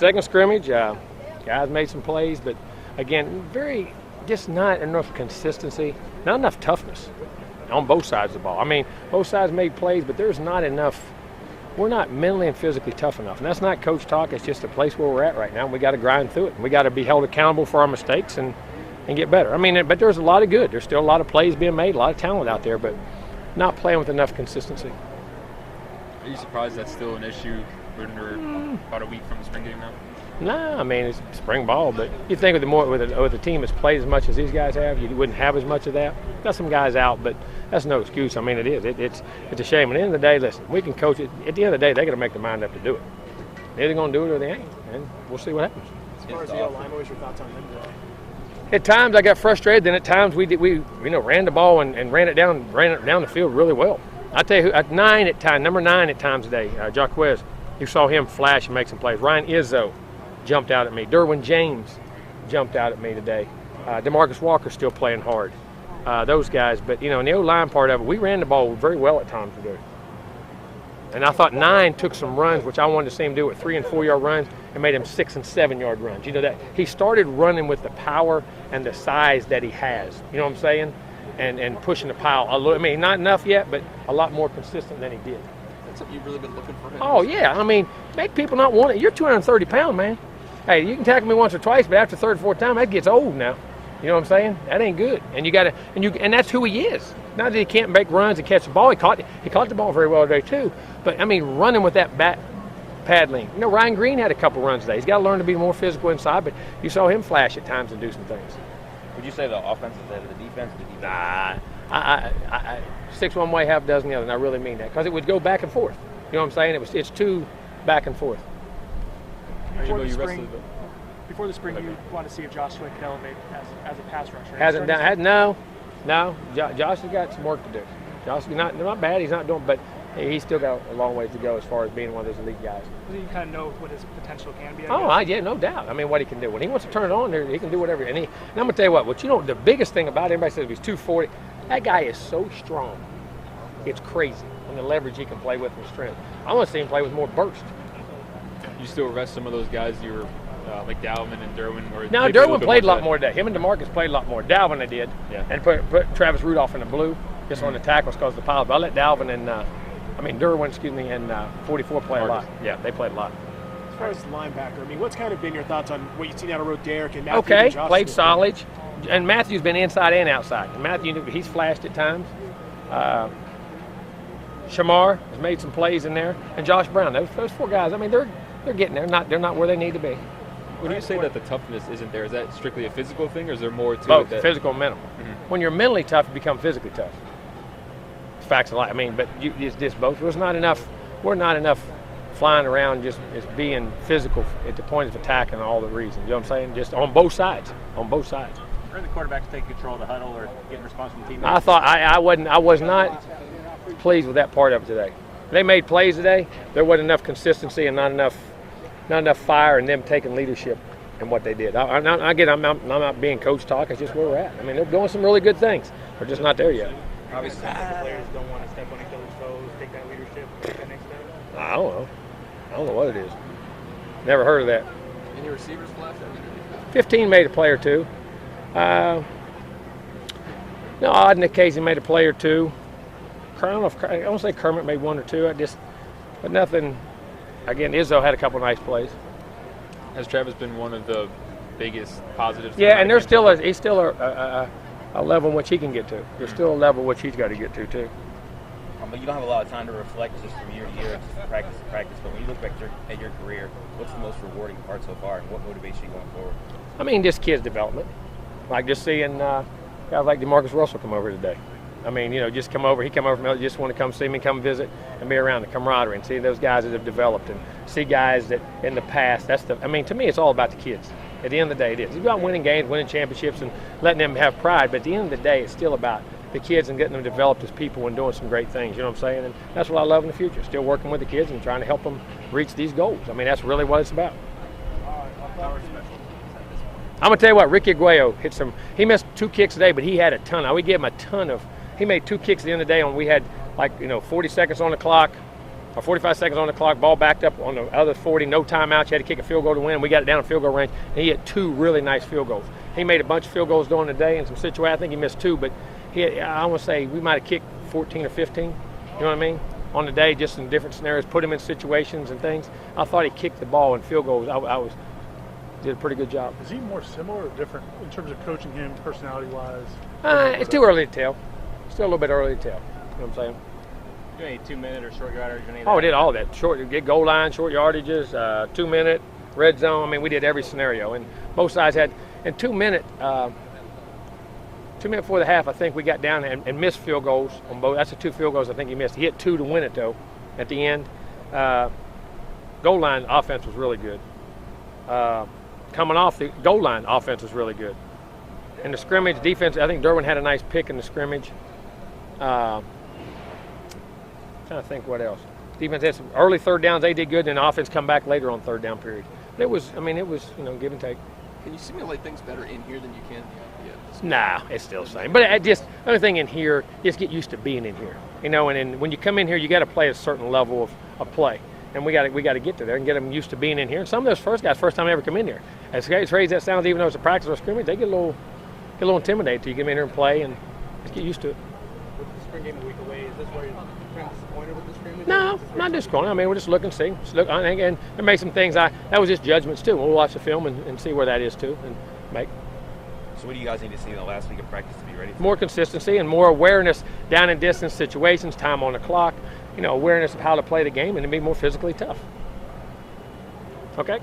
second scrimmage. Guys made some plays, but again, just not enough consistency, not enough toughness on both sides of the ball. I mean, both sides made plays, but there's not enough. We're not mentally and physically tough enough. And that's not coach talk. It's just a place where we're at right now. We got to grind through it. We got to be held accountable for our mistakes and get better. I mean, but there's a lot of good. There's still a lot of plays being made, a lot of talent out there, but not playing with enough consistency. Are you surprised that's still an issue when we're about a week from the spring game now? Nah, I mean, it's spring ball, but you think with a team that's played as much as these guys have, you wouldn't have as much of that. Got some guys out, but that's no excuse. I mean, it is. It's a shame. At the end of the day, listen, we can coach it. At the end of the day, they got to make their mind up to do it. They're either going to do it or they ain't, and we'll see what happens. As far as the O-line, what was your thoughts on them today? At times, I got frustrated. Then at times, we ran the ball and ran it down the field really well. I tell you, number 9 at times today, Jaquez, you saw him flash and make some plays. Ryan Izzo jumped out at me. Derwin James jumped out at me today. DeMarcus Walker's still playing hard. Those guys, but in the O-line part of it, we ran the ball very well at times today. And I thought 9 took some runs, which I wanted to see him do with 3- and 4-yard runs, and made him 6- and 7-yard runs. You know that he started running with the power and the size that he has. You know what I'm saying? And pushing the pile a little. I mean, not enough yet, but a lot more consistent than he did. That's something you've really been looking for him. Oh yeah, I mean, make people not want it. You're 230 pounds, man. Hey, you can tackle me once or twice, but after the third or fourth time, that gets old now. You know what I'm saying? That ain't good. And and that's who he is. Not that he can't make runs and catch the ball. He caught the ball very well today too. But I mean, running with that back paddling. Ryan Green had a couple runs today. He's got to learn to be more physical inside. But you saw him flash at times and do some things. Would you say the offense is ahead of the defense? Nah, I 6 one way, half dozen the other, and I really mean that because it would go back and forth. You know what I'm saying? It's too back and forth. Before the spring, you want to see if Josh Swift could elevate as a pass rusher. Hasn't done. No. Josh has got some work to do. Josh is not bad. He's not doing, but he's still got a long ways to go as far as being one of those elite guys. Do you kind of know what his potential can be? Yeah, no doubt. I mean, what he can do when he wants to turn it on, there he can do whatever. And I'm gonna tell you what. The biggest thing about it, everybody says he's 240. That guy is so strong. It's crazy. And the leverage he can play with and strength. I want to see him play with more burst. You still rest some of those guys you were like Dalvin and Derwin? No, Derwin played a lot more today. Him and DeMarcus played a lot more. Dalvin they did. Yeah. And put Travis Rudolph in the blue just on the tackles because of the pile. But I let Dalvin and Derwin, and 44 play a lot. Yeah, they played a lot. As far as linebacker, I mean, what's kind of been your thoughts on what you've seen out of road Derek and Matthew? Okay, and Josh played Smith? solid. And Matthew's been inside and outside. And Matthew, he's flashed at times. Shamar has made some plays in there, and Josh Brown. Those 4 guys. I mean, they're getting there. They're not where they need to be. When you say that the toughness isn't there, is that strictly a physical thing, or is there more to Both, it? Physical and mental. Mm-hmm. When you're mentally tough, you become physically tough. It's facts of life. I mean, but it's just both. There's not enough. We're not enough flying around just as being physical at the point of attack and all the reasons. You know what I'm saying? Just on both sides. On both sides. Are the quarterbacks taking control of the huddle or getting response from teammates? I thought I was not pleased with that part of it today. They made plays today. There wasn't enough consistency and not enough fire in them taking leadership in what they did. I'm not being coach talk. It's just where we're at. I mean, they're doing some really good things. They're just not there yet. Obviously, the players don't want to step on each other's toes, take that leadership, take that next step. I don't know what it is. Never heard of that. Any receivers flash? 15 made a play or two. Odd and occasion made a play or two. I don't say Kermit made 1 or 2. But nothing. Again, Izzo had a couple nice plays. Has Travis been one of the biggest positives? Yeah, and he's still a level in which he can get to. There's still a level which he's got to get to too. But you don't have a lot of time to reflect just from year to year, just practice to practice. But when you look back at your career, what's the most rewarding part so far, and what motivates you going forward? I mean, just kids' development. Like just seeing guys like DeMarcus Russell come over today. I mean, just come over. He come over from just want to come see me, come visit, and be around the camaraderie and see those guys that have developed and see guys that in the past. To me, it's all about the kids. At the end of the day, it is. It's about winning games, winning championships, and letting them have pride. But at the end of the day, it's still about the kids and getting them developed as people and doing some great things. You know what I'm saying? And that's what I love in the future. Still working with the kids and trying to help them reach these goals. I mean, that's really what it's about. I'm going to tell you what, Ricky Aguayo hit some. He missed 2 kicks today, but he had a ton. We gave him a ton of. He made 2 kicks at the end of the day, and we had 40 seconds on the clock. or 45 seconds on the clock, ball backed up on the other 40, no timeouts. You had to kick a field goal to win. We got it down in field goal range, and he hit 2 really nice field goals. He made a bunch of field goals during the day in some situations. I think he missed 2, but I want to say we might have kicked 14 or 15. You know what I mean? On the day, just in different scenarios, put him in situations and things. I thought he kicked the ball in field goals. Did a pretty good job. Is he more similar or different in terms of coaching him, personality-wise? It's too early to tell. Still a little bit early to tell. You know what I'm saying? Do any 2-minute or short yardage? Oh, we did all that. Get goal line, short yardages, 2-minute, red zone. I mean, we did every scenario. And both sides had, in 2 minute, 2 minutes before the half, I think we got down and missed field goals on both. That's the 2 field goals I think he missed. He hit 2 to win it, though, at the end. Goal line offense was really good. Coming off the goal line, offense was really good. In the scrimmage defense, I think Derwin had a nice pick in the scrimmage. Trying to think what else. Defense had some early third downs. They did good, and the offense come back later on third down period. But it was give and take. Can you simulate things better in here than you can? Nah, it's still the same. But the only thing in here is get used to being in here. And then when you come in here, you got to play a certain level of play. And we got to get to there and get them used to being in here. And some of those first they ever come in here. As crazy as that sounds, even though it's a practice or a scrimmage, they get a little intimidated till you get in here and play and just get used to it. With the spring game a week away, is this where you're kind of disappointed with the scrimmage? No, not disappointed. I mean, we're just looking to see. I think, and there may some things that was just judgments too. We'll watch the film and see where that is too and make. So what do you guys need to see in the last week of practice to be ready for? More consistency and more awareness down and distance situations, time on the clock, awareness of how to play the game and to be more physically tough. Okay?